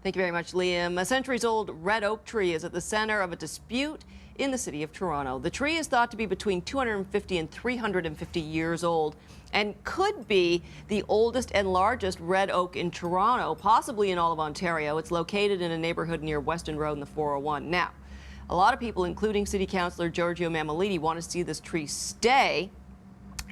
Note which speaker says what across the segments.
Speaker 1: Thank you very much, Liam. A centuries-old red oak tree is at the center of a dispute in the city of Toronto. The tree is thought to be between 250 and 350 years old and could be the oldest and largest red oak in Toronto, possibly in all of Ontario. It's located in a neighborhood near Weston Road and the 401. Now, a lot of people, including City Councillor Giorgio Mammoliti, want to see this tree stay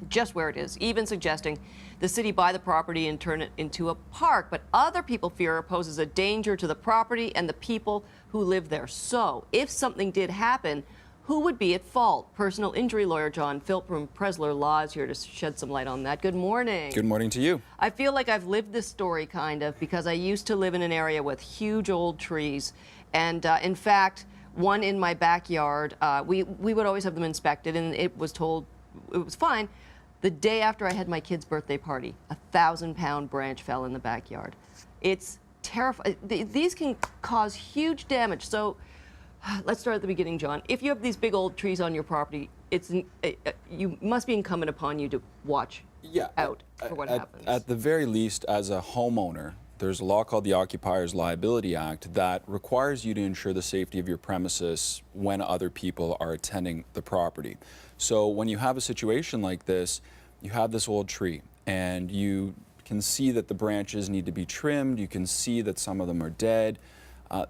Speaker 1: just where it is, even suggesting the city buy the property and turn it into a park. But other people fear it poses a danger to the property and the people who live there. So if something did happen, who would be at fault? Personal injury lawyer John Philp from Preszler Law is here to shed some light on that. Good morning.
Speaker 2: Good morning to you.
Speaker 1: I feel like I've lived this story kind of because I used to live in an area with huge old trees. And in fact, one in my backyard, we would always have them inspected, and it was told it was fine. The day after I had my kid's birthday party, a 1,000-pound branch fell in the backyard. It's terrifying. These can cause huge damage. So let's start at the beginning, John. If you have these big old trees on your property, you must be incumbent upon you to watch out for what happens.
Speaker 2: At the very least, as a homeowner, there's a law called the Occupiers Liability Act that requires you to ensure the safety of your premises when other people are attending the property. So when you have a situation like this, you have this old tree and you can see that the branches need to be trimmed, you can see that some of them are dead.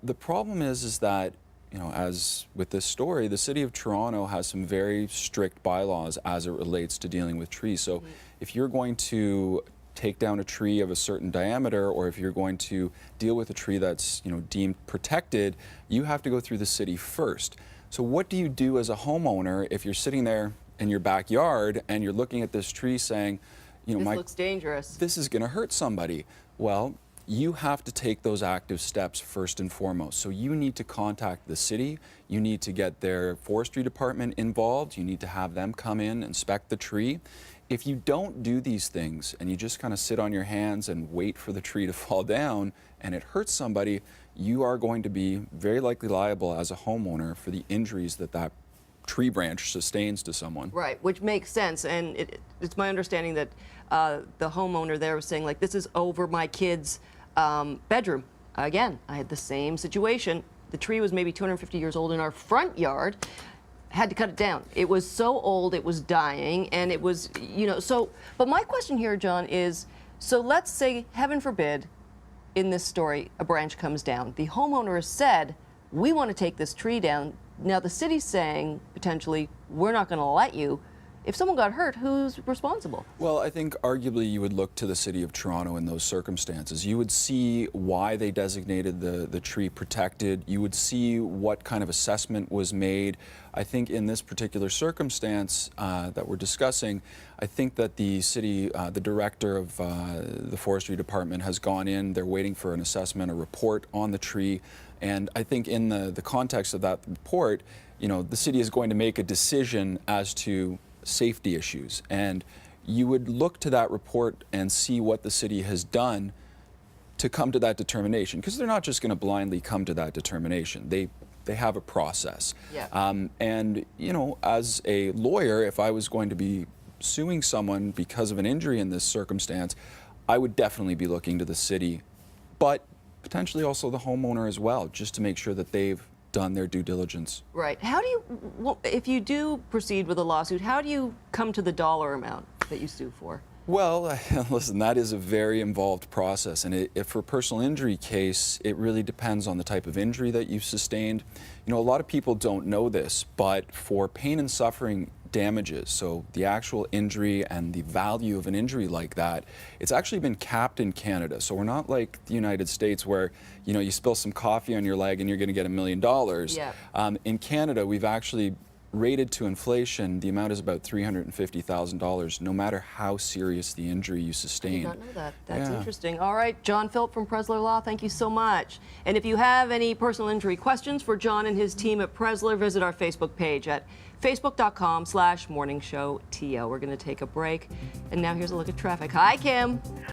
Speaker 2: The problem is that, you know, as with this story, the City of Toronto has some very strict bylaws as it relates to dealing with trees. So if you're going to take down a tree of a certain diameter, or if you're going to deal with a tree that's, you know, deemed protected, you have to go through the city first. So what do you do as a homeowner if you're sitting there in your backyard and you're looking at this tree saying, you know,
Speaker 1: this looks dangerous.
Speaker 2: This is going to hurt somebody? Well, you have to take those active steps first and foremost. So you need to contact the city, you need to get their forestry department involved, you need to have them come in, inspect the tree. If you don't do these things and you just kind of sit on your hands and wait for the tree to fall down and it hurts somebody, you are going to be very likely liable as a homeowner for the injuries that that tree branch sustains to someone.
Speaker 1: Right, which makes sense. And it's my understanding that the homeowner there was saying, like, this is over my kid's bedroom. Again, I had the same situation. The tree was maybe 250 years old in our front yard. Had to cut it down. It was so old, it was dying, and it was, you know, so, but my question here, John, is, so let's say, heaven forbid, in this story, a branch comes down. The homeowner has said, we want to take this tree down. Now the city's saying, potentially, we're not going to let you. If someone got hurt, who's responsible?
Speaker 2: Well, I think arguably you would look to the City of Toronto in those circumstances. You would see why they designated the tree protected. You would see what kind of assessment was made. I think in this particular circumstance that we're discussing, I think that the city, the director of the forestry department has gone in. They're waiting for an assessment, a report on the tree. And I think in the context of that report, you know, the city is going to make a decision as to safety issues, and you would look to that report and see what the city has done to come to that determination, because they're not just going to blindly come to that determination. They have a process.
Speaker 1: Yeah.
Speaker 2: And you know, as a lawyer, if I was going to be suing someone because of an injury in this circumstance, I would definitely be looking to the city, but potentially also the homeowner as well, just to make sure that they've done their due diligence.
Speaker 1: Right. How do you, if you do proceed with a lawsuit, how do you come to the dollar amount that you sue for?
Speaker 2: Well, listen, that is a very involved process, and if for a personal injury case, it really depends on the type of injury that you've sustained. You know, a lot of people don't know this, but for pain and suffering damages, so the actual injury and the value of an injury like that, it's actually been capped in Canada. So we're not like the United States where, you know, you spill some coffee on your leg and you're going to get $1 million.
Speaker 1: Yeah.
Speaker 2: In Canada, we've actually rated to inflation, the amount is about $350,000, no matter how serious the injury you sustained.
Speaker 1: I did not know that. That's interesting. All right, John Philp from Preszler Law, thank you so much. And if you have any personal injury questions for John and his team at Preszler, visit our Facebook page at facebook.com/morningshowTO. We're going to take a break. And now here's a look at traffic. Hi, Kim.